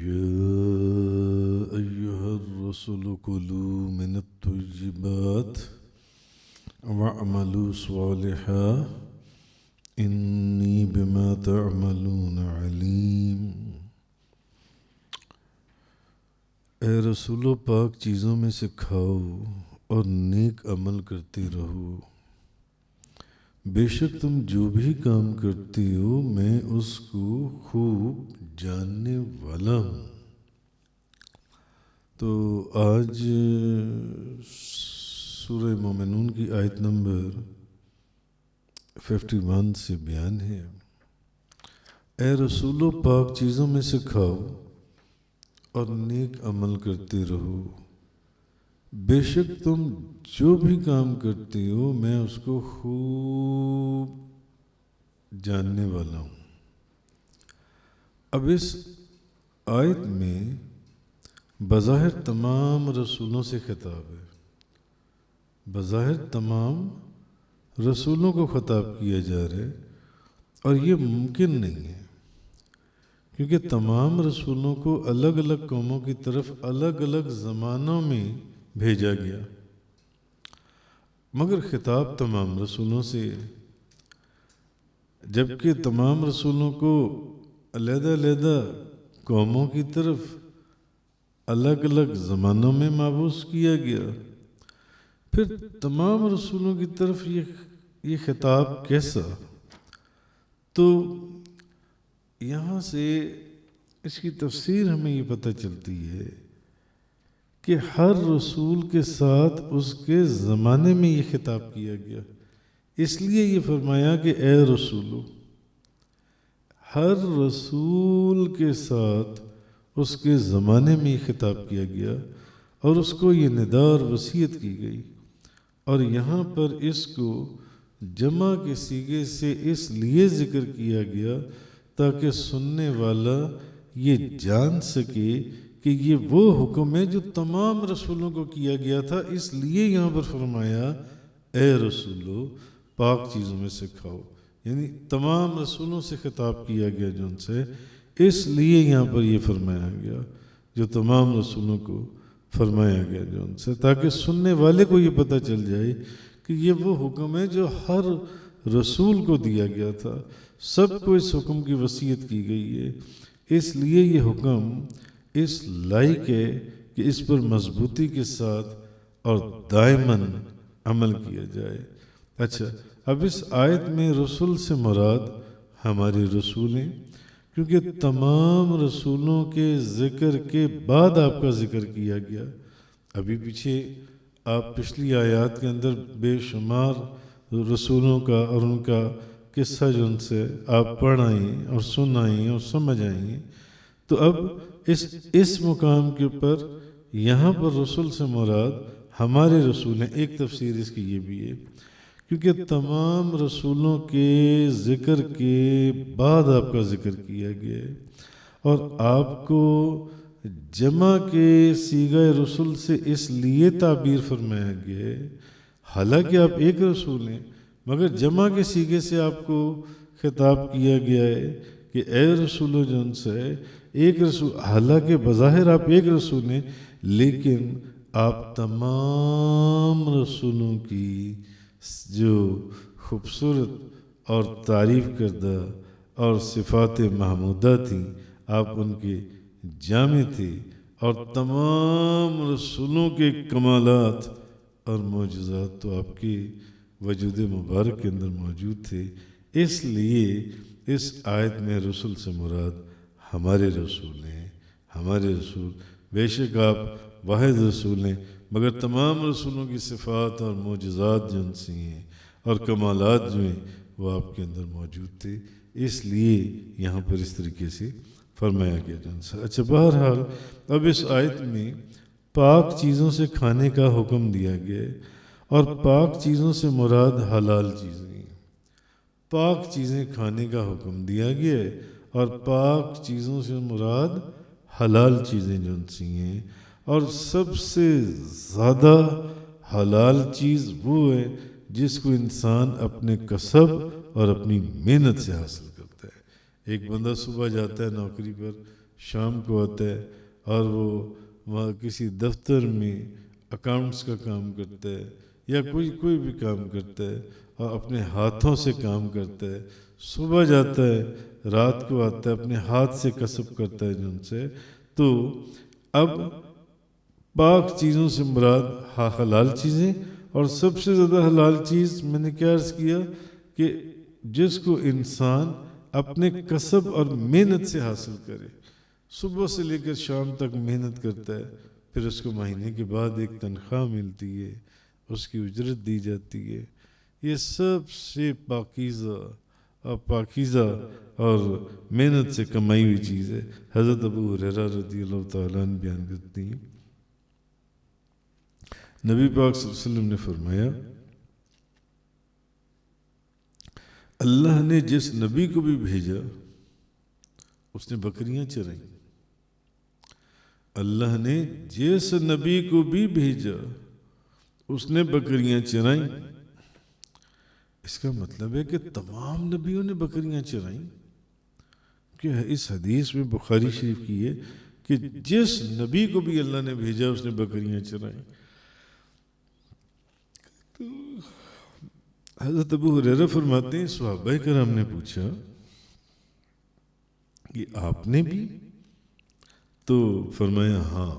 يا أيها الرسل كلوا من الطيبات واعملوا صالحا إني بما تعملون عليم۔ اے رسولو پاک چیزوں میں سے کھاؤ اور نیک عمل کرتے رہو، بے شک تم جو بھی کام کرتے ہو میں اس کو خوب جاننے والا ہوں۔ تو آج سورہ مومنون کی آیت نمبر 51 سے بیان ہے، اے رسولو پاک چیزوں میں سے کھاؤ اور نیک عمل کرتے رہو، بے شک تم جو بھی کام کرتے ہو میں اس کو خوب جاننے والا ہوں۔ اب اس آیت میں بظاہر تمام رسولوں سے خطاب ہے، بظاہر تمام رسولوں کو خطاب کیا جا رہا ہے، اور یہ ممکن نہیں ہے کیونکہ تمام رسولوں کو الگ الگ قوموں کی طرف الگ الگ زمانوں میں بھیجا گیا، مگر خطاب تمام رسولوں سے، جبکہ تمام رسولوں کو علیحدہ علیحدہ قوموں کی طرف الگ الگ زمانوں میں مبعوث کیا گیا، پھر تمام رسولوں کی طرف یہ خطاب کیسا؟ تو یہاں سے اس کی تفسیر ہمیں یہ پتہ چلتی ہے کہ ہر رسول کے ساتھ اس کے زمانے میں یہ خطاب کیا گیا، اس لیے یہ فرمایا کہ اے رسولو، ہر رسول کے ساتھ اس کے زمانے میں یہ خطاب کیا گیا اور اس کو یہ ندا اور وصیت کی گئی، اور یہاں پر اس کو جمع کے صیغے سے اس لیے ذکر کیا گیا تاکہ سننے والا یہ جان سکے کہ یہ وہ حکم ہے جو تمام رسولوں کو کیا گیا تھا، اس لیے یہاں پر فرمایا اے رسولو پاک چیزوں میں سے کھاؤ، یعنی تمام رسولوں سے خطاب کیا گیا جو ان سے، اس لیے یہاں پر یہ فرمایا گیا جو تمام رسولوں کو فرمایا گیا جو ان سے، تاکہ سننے والے کو یہ پتہ چل جائے کہ یہ وہ حکم ہے جو ہر رسول کو دیا گیا تھا، سب کو اس حکم کی وصیت کی گئی ہے، اس لیے یہ حکم اس لائق ہے کہ اس پر مضبوطی کے ساتھ اور دائماً عمل کیا جائے۔ اچھا، اب اس آیت میں رسول سے مراد ہمارے رسول ہیں، کیونکہ تمام رسولوں کے ذکر کے بعد آپ کا ذکر کیا گیا۔ ابھی پیچھے آپ پچھلی آیات کے اندر بے شمار رسولوں کا اور ان کا قصہ جو ان سے آپ پڑھ آئیں اور سن آئیں اور سمجھ آئیں، تو اب اس مقام کے اوپر یہاں پر رسول سے مراد ہمارے رسول ہیں۔ ایک تفسیر اس کی یہ بھی ہے کیونکہ تمام رسولوں کے ذکر کے بعد آپ کا ذکر کیا گیا ہے اور آپ کو جمع کے صیغہ رسول سے اس لیے تعبیر فرمایا گیا ہے، حالانکہ آپ ایک رسول ہیں مگر جمع کے صیغے سے آپ کو خطاب کیا گیا ہے کہ اے رسولو جن سے ایک رسول، حالانکہ بظاہر آپ ایک رسول ہیں لیکن آپ تمام رسولوں کی جو خوبصورت اور تعریف کردہ اور صفات محمودہ تھیں آپ ان کے جامع تھے، اور تمام رسولوں کے کمالات اور معجزات تو آپ کے وجود مبارک کے اندر موجود تھے، اس لیے اس آیت میں رسول سے مراد ہمارے رسول ہیں۔ ہمارے رسول بے شک آپ واحد رسول ہیں مگر تمام رسولوں کی صفات اور معجزات جو ان سے ہیں اور کمالات جو ہیں وہ آپ کے اندر موجود تھے، اس لیے یہاں پر اس طریقے سے فرمایا گیا جن سے۔ اچھا، بہرحال اب اس آیت میں پاک چیزوں سے کھانے کا حکم دیا گیا ہے، اور پاک چیزوں سے مراد حلال چیزیں ہیں۔ پاک چیزیں کھانے کا حکم دیا گیا ہے اور پاک چیزوں سے مراد حلال چیزیں جو ان سی ہیں، اور سب سے زیادہ حلال چیز وہ ہے جس کو انسان اپنے کسب اور اپنی محنت سے حاصل کرتا ہے۔ ایک بندہ صبح جاتا ہے نوکری پر، شام کو آتا ہے اور وہ وہاں کسی دفتر میں اکاؤنٹس کا کام کرتا ہے یا کوئی بھی کام کرتا ہے اور اپنے ہاتھوں سے کام کرتا ہے، صبح جاتا ہے رات کو آتا ہے، اپنے ہاتھ سے کسب کرتا ہے جن سے، تو اب پاک چیزوں سے مراد حلال چیزیں، اور سب سے زیادہ حلال چیز میں نے کیا عرض کیا کہ جس کو انسان اپنے کسب اور محنت سے حاصل کرے، صبح سے لے کر شام تک محنت کرتا ہے، پھر اس کو مہینے کے بعد ایک تنخواہ ملتی ہے، اس کی اجرت دی جاتی ہے، یہ سب سے پاکیزہ اور محنت سے کمائی ہوئی چیز ہے۔ حضرت ابو ہریرہ رضی اللہ تعالیٰ عنہ بیان کرتی ہیں، نبی پاک صلی اللہ علیہ وسلم نے فرمایا، اللہ نے جس نبی کو بھی بھیجا اس نے بکریاں چرائیں، اللہ نے جس نبی کو بھی بھیجا اس نے بکریاں چرائیں۔ اس کا مطلب ہے کہ تمام نبیوں نے بکریاں چرائیں، کہ اس حدیث میں بخاری شریف کی ہے کہ جس نبی کو بھی اللہ نے بھیجا اس نے بکریاں چرائیں۔ حضرت ابو ہریرہ فرماتے ہیں صحابہ کرام نے پوچھا کہ آپ نے بھی؟ تو فرمایا ہاں،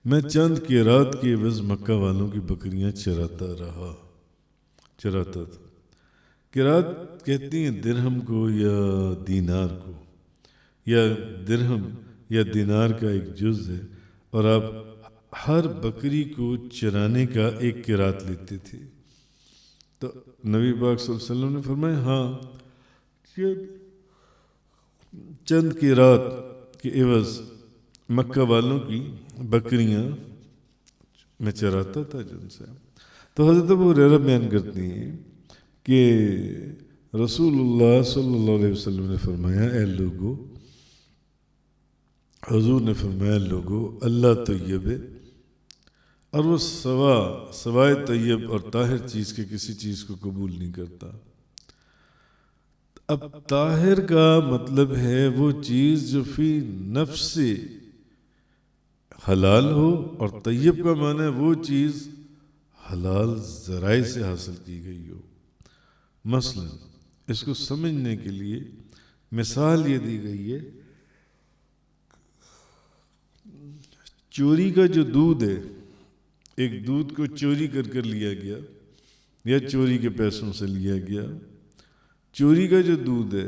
میں چند قیرات کے عوض مکہ والوں کی بکریاں چراتا تھا۔ قیرات کہتی ہیں درہم کو یا دینار کو، یا درہم یا دینار کا ایک جز ہے، اور آپ ہر بکری کو چرانے کا ایک قیرات لیتے تھے۔ تو نبی پاک صلی اللہ علیہ وسلم نے فرمایا ہاں، چند قیرات کے عوض مکہ والوں کی بکریاں میں چراتا تھا جن سے۔ تو حضرت ابو ہریرہ بیان کرتی ہیں کہ رسول اللہ صلی اللہ علیہ وسلم نے فرمایا، اے لوگو، حضور نے فرمایا لوگو، اللہ طیب ہے اور وہ سوائے طیب اور طاہر چیز کے کسی چیز کو قبول نہیں کرتا۔ اب طاہر کا مطلب ہے وہ چیز جو فی نفس سے حلال ہو، اور طیب کا معنی ہے وہ چیز حلال ذرائع سے حاصل کی گئی ہو۔ مثلا اس کو سمجھنے کے لیے مثال یہ دی گئی ہے، چوری کا جو دودھ ہے، ایک دودھ کو چوری کر لیا گیا یا چوری کے پیسوں سے لیا گیا، چوری کا جو دودھ ہے،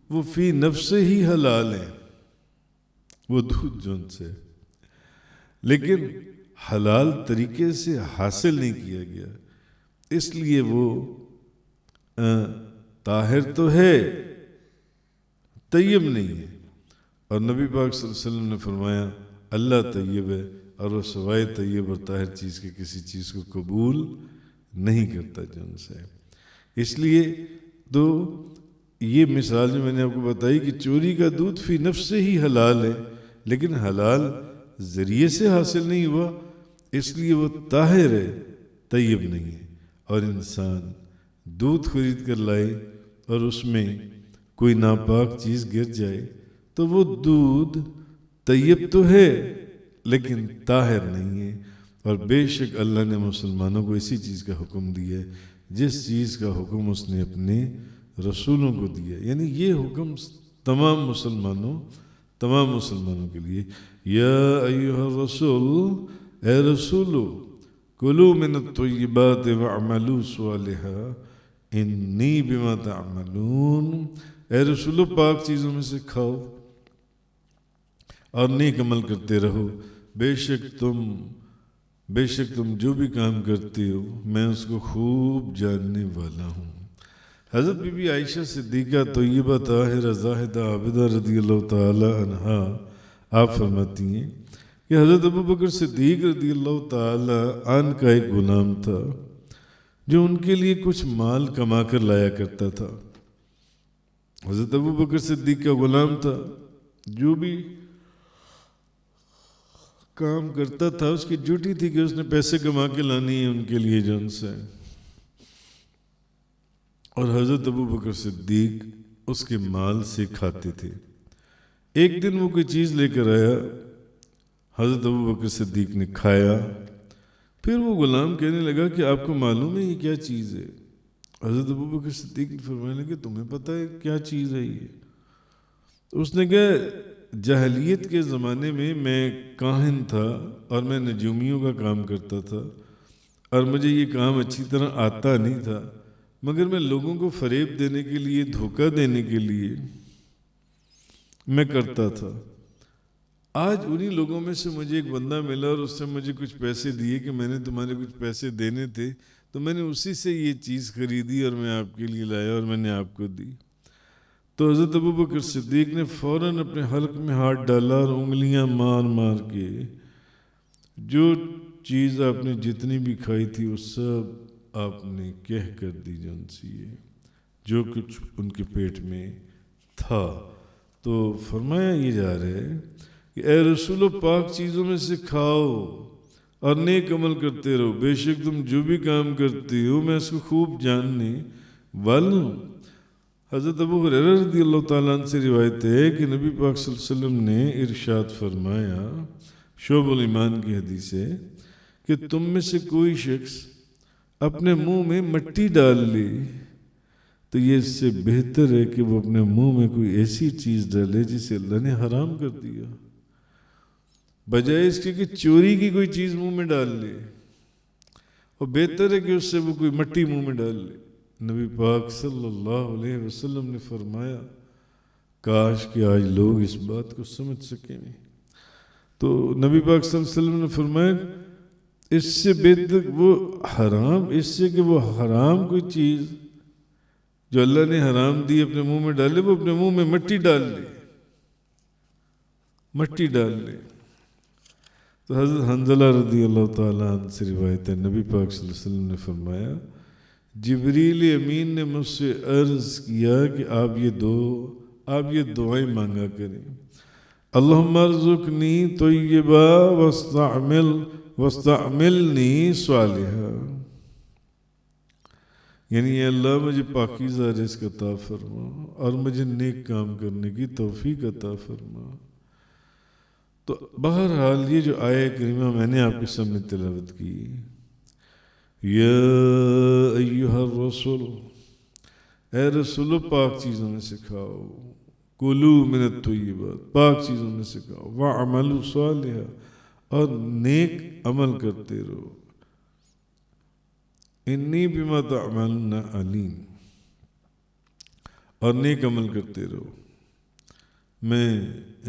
وہ فی نفس ہی حلال ہے، وہ دودھ جون سے، لیکن حلال طریقے سے حاصل نہیں کیا گیا، اس لیے وہ طاہر تو ہے، طیب نہیں ہے۔ اور نبی پاک صلی اللہ علیہ وسلم نے فرمایا اللہ طیب ہے اور وہ سوائے طیب اور طاہر چیز کے کسی چیز کو قبول نہیں کرتا جن سے۔ اس لیے تو یہ مثال جو میں نے آپ کو بتائی کہ چوری کا دودھ فی نفس سے ہی حلال ہے، لیکن حلال ذریعے سے حاصل نہیں ہوا، اس لیے وہ طاہر ہے، طیب نہیں ہے۔ اور انسان دودھ خرید کر لائے اور اس میں کوئی ناپاک چیز گر جائے تو وہ دودھ طیب تو ہے لیکن طاہر نہیں ہے۔ اور بے شک اللہ نے مسلمانوں کو اسی چیز کا حکم دیا ہے جس چیز کا حکم اس نے اپنے رسولوں کو دیا، یعنی یہ حکم تمام مسلمانوں کے لیے، یا ایھا الرسول، اے رسولو، کلوا من الطیبات واعملوا صالحا انی بما تعملون، اے رسولو پاک چیزوں میں سے کھاؤ اور نیک عمل کرتے رہو، بے شک تم جو بھی کام کرتے ہو میں اس کو خوب جاننے والا ہوں۔ حضرت بی بی عائشہ صدیقہ طیبہ طاہرہ زاہدہ عابدہ رضی اللہ تعالی عنہا آپ فرماتی ہیں کہ حضرت ابو بکر صدیق رضی اللہ تعالی عنہ کا ایک غلام تھا جو ان کے لیے کچھ مال کما کر لایا کرتا تھا۔ حضرت ابو بکر صدیق کا غلام تھا، جو بھی کام کرتا تھا اس کی ڈیوٹی تھی کہ اس نے پیسے کما کے لانی ہے ان کے لیے جن سے، اور حضرت ابو بکر صدیق اس کے مال سے کھاتے تھے۔ ایک دن وہ کوئی چیز لے کر آیا، حضرت ابو بکر صدیق نے کھایا، پھر وہ غلام کہنے لگا کہ آپ کو معلوم ہے یہ کیا چیز ہے؟ حضرت ابو بکر صدیق نے فرمانے لگے تمہیں پتہ ہے کیا چیز ہے یہ؟ اس نے کہا جاہلیت کے زمانے میں کاہن تھا اور میں نجومیوں کا کام کرتا تھا، اور مجھے یہ کام اچھی طرح آتا نہیں تھا، مگر میں لوگوں کو فریب دینے کے لیے، دھوکہ دینے کے لیے میں کرتا تھا۔ آج انہی لوگوں میں سے مجھے ایک بندہ ملا اور اس سے مجھے کچھ پیسے دیے کہ میں نے تمہارے کچھ پیسے دینے تھے، تو میں نے اسی سے یہ چیز خریدی اور میں آپ کے لیے لایا اور میں نے آپ کو دی۔ تو حضرت ابو بکر صدیق نے فوراً اپنے حلق میں ہاتھ ڈالا اور انگلیاں مار مار کے جو چیز آپ نے جتنی بھی کھائی تھی وہ سب آپ نے کہہ کر دی جن سی جو کچھ ان کے پیٹ میں تھا۔ تو فرمایا یہ جا رہا ہے کہ اے رسول، پاک چیزوں میں سے کھاؤ اور نیک عمل کرتے رہو، بے شک تم جو بھی کام کرتے ہو میں اس کو خوب جاننے والا ہوں۔ حضرت ابو ہریرہ رضی اللہ تعالیٰ عنہ سے روایت ہے کہ نبی پاک صلی اللہ علیہ وسلم نے ارشاد فرمایا، شعب الایمان کی حدیث ہے، کہ تم میں سے کوئی شخص اپنے منہ میں مٹی ڈال لے تو یہ اس سے بہتر ہے کہ وہ اپنے منہ میں کوئی ایسی چیز ڈالے جسے اللہ نے حرام کر دیا، بجائے اس کے کہ چوری کی کوئی چیز منہ میں ڈال لے، اور بہتر ہے کہ اس سے وہ کوئی مٹی منہ میں ڈال لے۔ نبی پاک صلی اللہ علیہ وسلم نے فرمایا کاش کہ آج لوگ اس بات کو سمجھ سکیں۔ تو نبی پاک صلی اللہ علیہ وسلم نے فرمایا اس سے بہتر وہ حرام، اس سے کہ وہ حرام کوئی چیز جو اللہ نے حرام دی اپنے منہ میں ڈالے، وہ اپنے منہ میں مٹی ڈال لے، مٹی ڈال لے۔ تو حضرت حنظلہ رضی اللہ تعالیٰ عنہ سے روایت ہے، نبی پاک صلی اللہ علیہ وسلم نے فرمایا جبریل امین نے مجھ سے عرض کیا کہ آپ یہ دعائیں مانگا کریں، اللہم ارزقنی طیبا واستعملنی صالحا، یعنی اے اللہ مجھے پاکیزہ رزق عطا فرما اور مجھے نیک کام کرنے کی توفیق عطا فرما۔ تو بہرحال یہ جو آیہ کریمہ میں نے آپ کے سامنے تلاوت کی، یا ایہا الرسول، اے رسول پاک چیزوں میں سے کھاؤ، کلو من الطیبات، پاک چیزوں میں سے کھاؤ، وعملوا صالحا، اور نیک عمل کرتے رہو، انی بما تعملون علیم، اور نیک عمل کرتے رہو، میں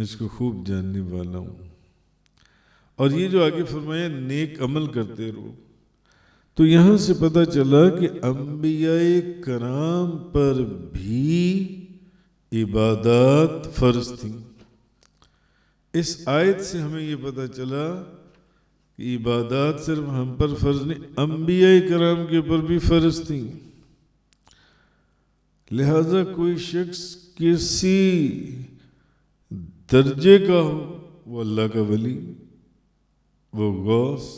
اس کو خوب جاننے والا ہوں۔ اور یہ جو آگے فرمایا نیک عمل کرتے رہو، تو یہاں سے پتہ چلا کہ انبیاء کرام پر بھی عبادات فرض تھیں۔ اس آیت سے ہمیں یہ پتہ چلا کہ عبادات صرف ہم پر فرض نہیں، انبیاء کرام کے اوپر بھی فرض تھیں۔ لہذا کوئی شخص کسی درجے کا ہو، وہ اللہ کا ولی، وہ غوث،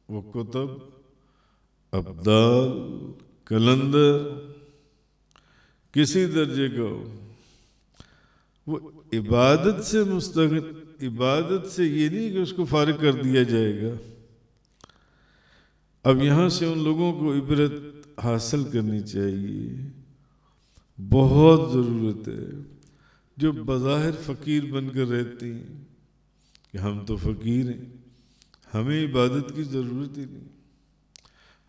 وہ قطب، ابدال، کلندر، کسی درجے کا ہو، وہ عبادت سے مستغل، عبادت سے یہ نہیں کہ اس کو فارغ کر دیا جائے گا۔ اب یہاں سے ان لوگوں کو عبرت حاصل کرنی چاہیے، بہت ضرورت ہے، جو بظاہر فقیر بن کر رہتے ہیں کہ ہم تو فقیر ہیں، ہمیں عبادت کی ضرورت ہی نہیں،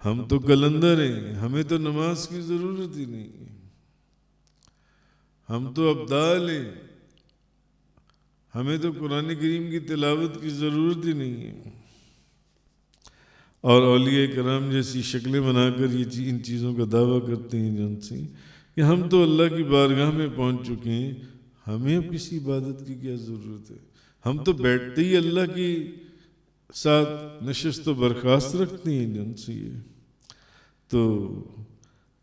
ہم تو کلندر ہیں، ہمیں تو نماز کی ضرورت ہی نہیں ہے، ہم تو ابدال ہیں، ہمیں تو قرآن کریم کی تلاوت کی ضرورت ہی نہیں ہے۔ اور اولیاء کرام جیسی شکلیں بنا کر یہ ان چیزوں کا دعویٰ کرتے ہیں جن سے کہ ہم تو اللہ کی بارگاہ میں پہنچ چکے ہیں، ہمیں اب کسی عبادت کی کیا ضرورت ہے، ہم تو بیٹھتے ہی اللہ کی ساتھ نشست و برخاست رکھتے ہیں جن سے۔ تو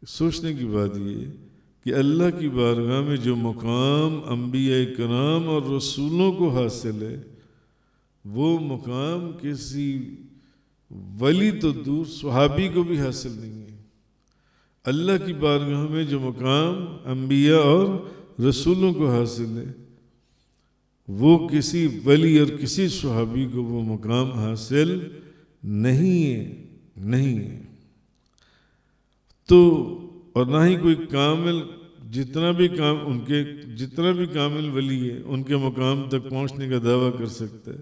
سوچنے کی بات یہ کہ اللہ کی بارگاہ میں جو مقام انبیاء کرام اور رسولوں کو حاصل ہے، وہ مقام کسی ولی تو دور صحابی کو بھی حاصل نہیں ہے۔ اللہ کی بارگاہ میں جو مقام انبیاء اور رسولوں کو حاصل ہے، وہ کسی ولی اور کسی صحابی کو وہ مقام حاصل نہیں ہے تو، اور نہ ہی کوئی کامل جتنا بھی کامل ولی ہے ان کے مقام تک پہنچنے کا دعویٰ کر سکتا ہے۔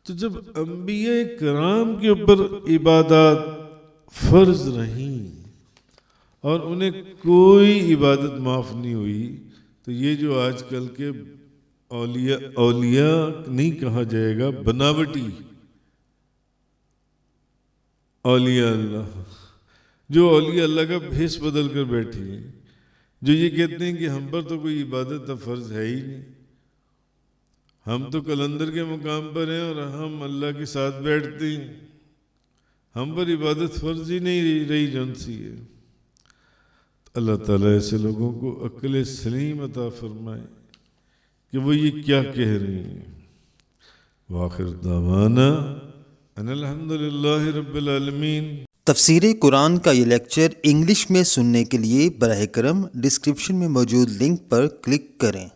تو جب انبیاء کرام کے اوپر عبادات فرض رہیں اور انہیں کوئی عبادت معاف نہیں ہوئی، تو یہ جو آج کل کے اولیاء نہیں کہا جائے گا، بناوٹی اولیاء اللہ، جو اولیاء اللہ کا بھیس بدل کر بیٹھے ہیں، جو یہ کہتے ہیں کہ ہم پر تو کوئی عبادت فرض ہے ہی نہیں، ہم تو کلندر کے مقام پر ہیں اور ہم اللہ کے ساتھ بیٹھتے ہیں، ہم پر عبادت فرض ہی نہیں رہی جون سی ہے۔ اللہ تعالیٰ ایسے لوگوں کو عقل سلیم عطا فرمائے کہ وہ یہ کیا کہہ رہے ہیں۔ وآخر دعوانا ان الحمدللہ رب العالمین۔ تفسیر قرآن کا یہ لیکچر انگلش میں سننے کے لیے براہ کرم ڈسکرپشن میں موجود لنک پر کلک کریں۔